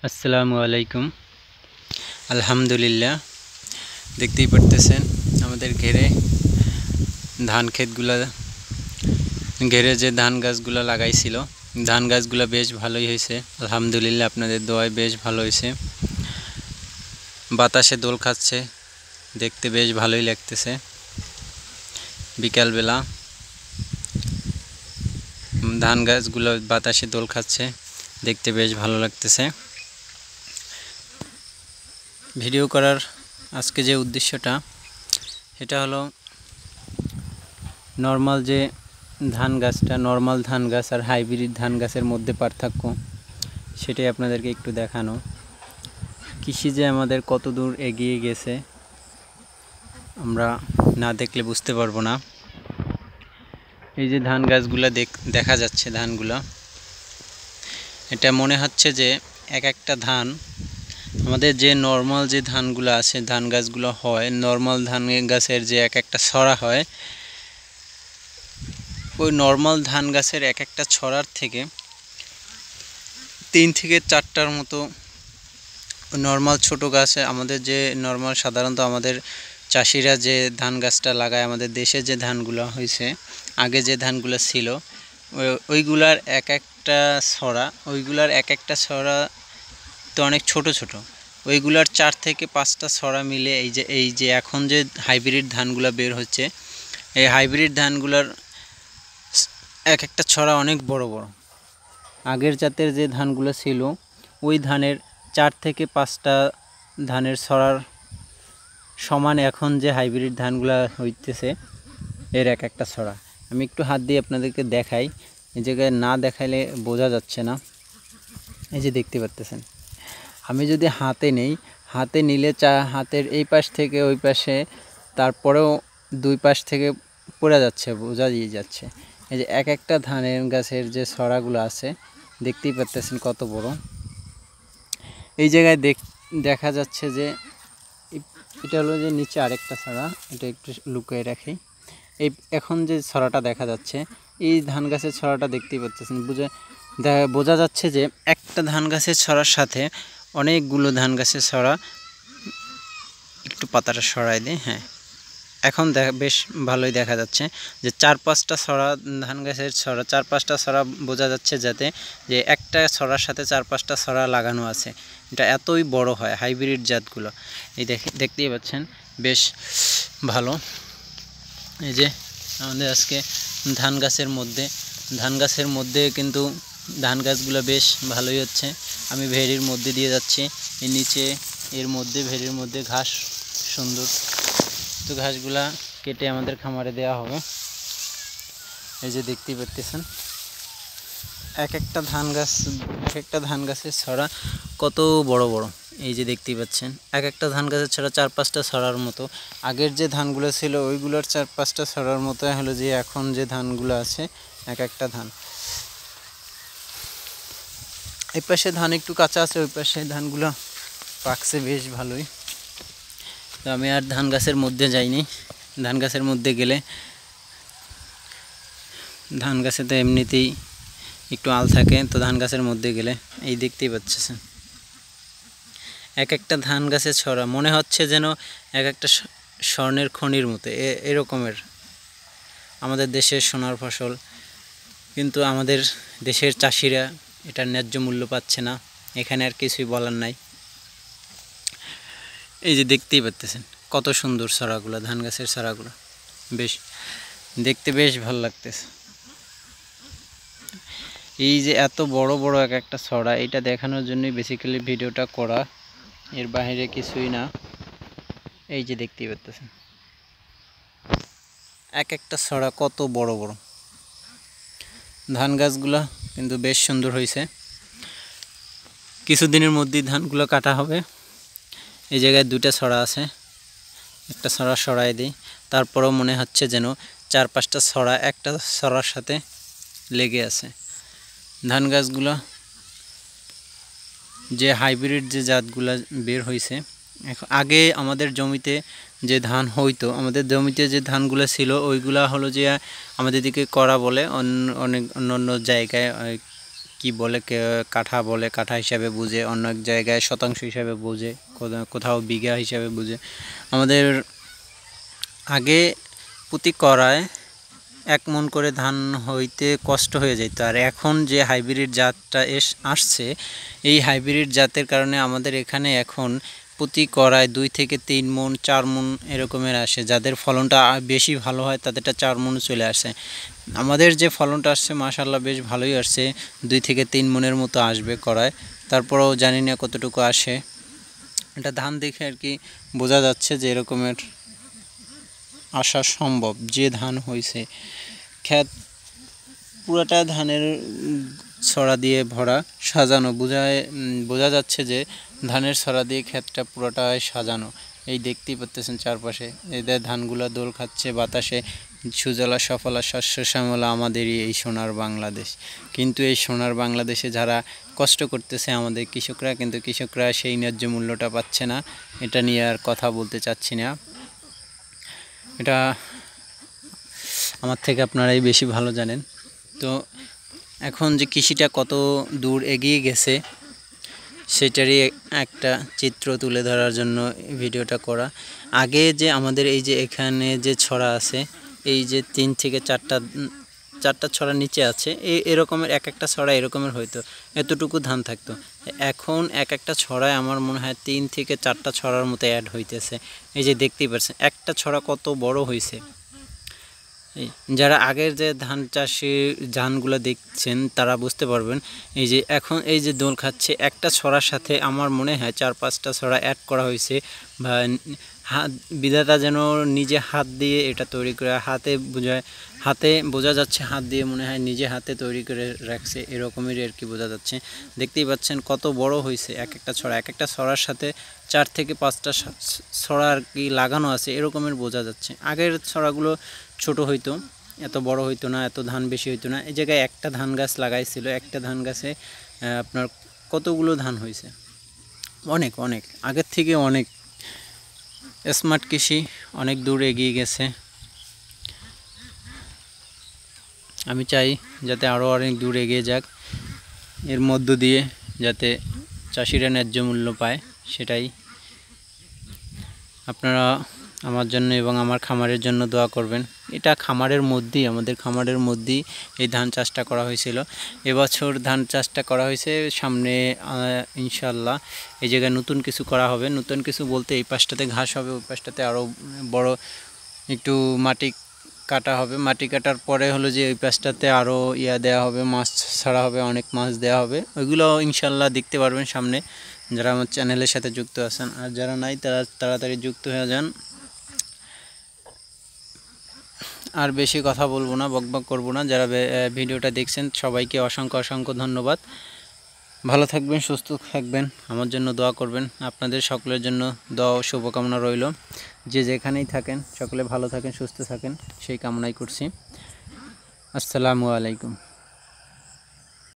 আসসালামু আলাইকুম। আলহামদুলিল্লাহ, দেখতেই পারতেছেন আমাদের ধান ক্ষেতগুলা ঘেরে যে ধান গাছগুলো লাগাইছিল, ধান গাছগুলো বেশ ভালোই হয়েছে। আলহামদুলিল্লাহ, আপনাদের দোয়ায় বেশ ভালো হয়েছে। বাতাসে দোল খাচ্ছে, দেখতে বেশ ভালোই লাগতেছে। বিকালবেলা ধান গাছগুলো বাতাসে দোল খাচ্ছে, দেখতে বেশ ভালো লাগতেছে। ভিডিও করার আজকে যে উদ্দেশ্যটা, এটা হলো নর্মাল যে ধান গাছটা, নর্মাল ধান গাছ আর হাইব্রিড ধান গাছের মধ্যে পার্থক্য, সেটাই আপনাদেরকে একটু দেখানো। কৃষি যে আমাদের কত দূর এগিয়ে গেছে আমরা না দেখলে বুঝতে পারবো না। এই যে ধান গাছগুলো দেখা যাচ্ছে, ধানগুলো, এটা মনে হচ্ছে যে এক একটা ধান আমাদের যে নর্মাল যে ধানগুলো আছে, ধান গাছগুলো হয়, নর্মাল ধান গাছের যে এক একটা ছড়া হয়, ওই নর্মাল ধান গাছের এক একটা ছড়ার থেকে 3 থেকে 4টার মতো নর্মাল ছোট গাছ আমাদের যে নর্মাল সাধারণত আমাদের চাষিরা যে ধান গাছটা লাগায়, আমাদের দেশে যে ধানগুলো হয়েছে, আগে যে ধানগুলো ছিল, ওইগুলার এক একটা ছড়া তো অনেক ছোট ছোট। ওইগুলার 4 থেকে 5টা ছড়া মিলে এই যে এখন যে হাইব্রিড ধানগুলো বের হচ্ছে, এই হাইব্রিড ধানগুলার এক একটা ছড়া অনেক বড় বড়। আগের জাতের যে ধানগুলো ছিল, ওই ধানের 4 থেকে 5টা ধানের ছড়ার সমান এখন যে হাইব্রিড ধানগুলো হইতেছে, এর এক একটা ছড়া। আমি একটু হাত দিয়ে আপনাদেরকে দেখাই, এই জায়গায় না দেখাইলে বোঝা যাচ্ছে না। এই যে দেখতে পাচ্ছেন, আমি যদি হাতে নিলে হাতের এই পাশ থেকে ওই পাশে, তারপরেও 2 পাশ থেকে পড়ে যাচ্ছে, বোঝা দিয়ে যাচ্ছে। এই যে এক একটা ধানের গাছের যে ছড়াগুলো আছে, দেখতেই পাচ্ছেন কত বড়। এই জায়গায় দেখা যাচ্ছে যে এটা হলো যে নিচে আরেকটা ছড়া, এটা একটু লুকিয়ে রাখি। এখন যে ছড়াটা দেখা যাচ্ছে, এই ধান গাছের ছড়াটা দেখতেই পাচ্ছেন, বোঝা যাচ্ছে যে একটা ধান গাছের ছড়ার সাথে অনেকগুলো ধান গাছের ছড়া। একটু পাতাটা সরাই দিই, হ্যাঁ, এখন বেশ ভালোই দেখা যাচ্ছে যে 4-5টা ছড়া ধান গাছের ছড়া, 4-5টা ছড়া বোঝা যাচ্ছে, যাতে যে একটা ছড়ার সাথে 4-5টা ছড়া লাগানো আছে। এটা এতই বড় হয় হাইব্রিড জাতগুলো। এই দেখতেই পাচ্ছেন, বেশ ভালো। এই যে আমাদের আজকে ধান গাছের মধ্যে কিন্তু ধান গাছগুলো বেশ ভালোই হচ্ছে। আমি ভেড়ির মধ্যে দিয়ে যাচ্ছি, এর নিচে ভেড়ির মধ্যে ঘাস সুন্দর, তো ঘাসগুলা কেটে আমাদের খামারে দেওয়া হবে। এই যে দেখতেই পাচ্ছেন এক একটা ধান গাছের ছড়া কত বড় বড়। এই যে দেখতেই পাচ্ছেন এক একটা ধান গাছের ছড়া 4-5টা ছড়ার মতো। আগের যে ধানগুলো ছিল ওইগুলোর 4-5টা ছড়ার মতো হলো যে এখন যে ধানগুলো আছে, এক একটা ধান। এই পাশে ধান একটু কাঁচা আছে, ওই পাশে ধানগুলো পাকছে বেশ ভালোই। তো আমি আর ধান গাছের মধ্যে যাইনি। ধান গাছের মধ্যে গেলে ধান গাছে তো এমনিতেই একটু আল থাকে, তো ধান গাছের মধ্যে গেলে এই দেখতেই পাচ্ছেন এক একটা ধান গাছের ছড়া, মনে হচ্ছে যেন এক একটা স্বর্ণের খনির মতো এরকমের। আমাদের দেশের সোনার ফসল, কিন্তু আমাদের দেশের চাষিরা এটার ন্যায্য মূল্য পাচ্ছে না। এখানে আর কিছুই বলার নাই। এই যে দেখতেই পাচ্ছেন কত সুন্দর ছড়াগুলো, ধান গাছের ছড়াগুলো বেশ দেখতে বেশ ভালো লাগতেছে। এই যে এত বড় বড় এক একটা ছড়া, এটা দেখানোর জন্যই বেসিক্যালি ভিডিওটা করা, এর বাইরে কিছুই না। এই যে দেখতেই পাচ্ছেন এক একটা ছড়া কত বড় বড়। ধান গাছগুলো কিন্তু বেশ সুন্দর হয়েছে। কিছুদিনের মধ্যেই ধানগুলো কাটা হবে। এই জায়গায় 2টা ছড়া আছে, একটা ছড়া সরাই দিই, তারপরেও মনে হচ্ছে যেন 4-5টা ছড়া একটা ছড়ার সাথে লেগে আছে। ধান গাছগুলো যে হাইব্রিড যে জাতগুলো বের হয়েছে, আগে আমাদের জমিতে যে ধান হইতো, আমাদের জমিতে যে ধানগুলো ছিল ওইগুলা হলো যে আমাদের দিকে করা বলে, অন্য জায়গায় কি বলে, কাঠা বলে, কাঠা হিসাবে বুঝে, অন্য এক জায়গায় শতাংশ হিসাবে বুঝে, কোথাও বিঘা হিসাবে বুঝে। আমাদের আগে প্রতি করায় 1 মণ করে ধান হইতে কষ্ট হয়ে যেত, আর এখন যে হাইব্রিড জাতটা আসছে, এই হাইব্রিড জাতের কারণে আমাদের এখানে এখন প্রতি করায় 2 থেকে 3 মণ 4 মণ এরকমের আসে। যাদের ফলনটা বেশি ভালো হয় তাদেরটা 4 মণ চলে আসে। আমাদের যে ফলনটা আসছে মাশাআল্লাহ বেশ ভালোই আসছে, 2 থেকে 3 মণের মতো আসবে করায়। তারপরেও জানি না কতটুকু আসে, এটা ধান দেখে আর কি বোঝা যাচ্ছে যে এরকমের আসা সম্ভব। যে ধান হয়েছে, ক্ষেত পুরোটা ধানের ছড়া দিয়ে ভরা, সাজানো, বোঝা যাচ্ছে যে ধানের ছড়া দিয়ে ক্ষেতটা পুরোটাই সাজানো। এই দেখতেই পাচ্ছেন চারপাশে এদের ধানগুলো দোল খাচ্ছে বাতাসে। সুজলা সফলা শস্য শ্যামলা আমাদেরই এই সোনার বাংলাদেশ। কিন্তু এই সোনার বাংলাদেশে যারা কষ্ট করতেছে আমাদের কৃষকরা, কিন্তু কৃষকরা সেই ন্যায্য মূল্যটা পাচ্ছে না। এটা নিয়ে আর কথা বলতে চাচ্ছি না, এটা আমার থেকে আপনারাই বেশি ভালো জানেন। তো এখন যে কৃষিটা কত দূর এগিয়ে গেছে সেটারই একটা চিত্র তুলে ধরার জন্য ভিডিওটা করা। আগে যে আমাদের এই যে এখানে যে ছড়া আছে, এই যে 3 থেকে 4টা ছড়া নিচে আছে, এরকমের এক একটা ছড়া এরকমের হয়তো এতটুকু ধান থাকতো। এখন এক একটা ছড়ায় আমার মনে হয় 3 থেকে 4টা ছড়ার মতো অ্যাড হইতেছে। এই যে দেখতেই পাচ্ছেন একটা ছড়া কত বড় হয়েছে। যারা আগের যে ধান চাষি ধানগুলো দেখছেন তারা বুঝতে পারবেন। এই যে এখন এই যে দোল খাচ্ছে, একটা ছড়ার সাথে আমার মনে হয় 4-5টা ছড়া অ্যাড করা হয়েছে, বা বিধাতা যেন নিজে হাত দিয়ে এটা তৈরি করে, হাতে বোঝা যাচ্ছে, হাত দিয়ে মনে হয় নিজে হাতে তৈরি করে রাখছে, এরকমেরই আর কি বোঝা যাচ্ছে। দেখতেই পাচ্ছেন কত বড় হয়েছে এক একটা ছড়া। এক একটা ছড়ার সাথে 4 থেকে 5টা ছড়া আর কি লাগানো আছে, এরকমের বোঝা যাচ্ছে। আগের ছড়াগুলো ছোট হইতো, এত বড় হইতো না, এত ধান বেশি হইতো না। এই জায়গায় একটা ধান গাছ লাগাইছিল, একটা ধান গাছে আপনার কতগুলো ধান হয়েছে, অনেক অনেক আগের থেকে অনেক স্মার্ট কৃষি অনেক দূর এগিয়ে গেছে। আমি চাই যাতে আরও অনেক দূর এগিয়ে যাক, এর মধ্য দিয়ে যাতে চাষিরা ন্যায্য মূল্য পায়, সেটাই। আপনারা আমার জন্য এবং আমার খামারের জন্য দোয়া করবেন। এটা খামারের মধ্যেই, আমাদের খামারের মধ্যেই এই ধান চাষটা করা হয়েছিল। এবছর ধান চাষটা করা হয়েছে, সামনে ইনশাল্লাহ এই জায়গায় নতুন কিছু করা হবে। নতুন কিছু বলতে এই পাশটাতে ঘাস হবে, ওই পাশটাতে আরও বড় একটু মাটি কাটা হবে। মাটি কাটার পরে হলো যে ওই পাশটাতে আরও দেওয়া হবে, মাছ ছাড়া হবে, অনেক মাছ দেওয়া হবে। ওইগুলো ইনশাল্লাহ দেখতে পারবেন সামনে, যারা আমার চ্যানেলের সাথে যুক্ত আছেন। আর যারা নাই তারা তাড়াতাড়ি যুক্ত হয়ে যান। আর বেশি কথা বলবো না, বকবক করবো না। যারা ভিডিওটা দেখছেন সবাইকে অসংখ্য অসংখ্য ধন্যবাদ। ভালো থাকবেন, সুস্থ থাকবেন, আমার জন্য দোয়া করবেন। আপনাদের সকলের জন্য দোয়া ও শুভকামনা রইল। যে যেখানেই থাকেন সকলে ভালো থাকেন, সুস্থ থাকেন, সেই কামনাই করছি। আসসালামু আলাইকুম।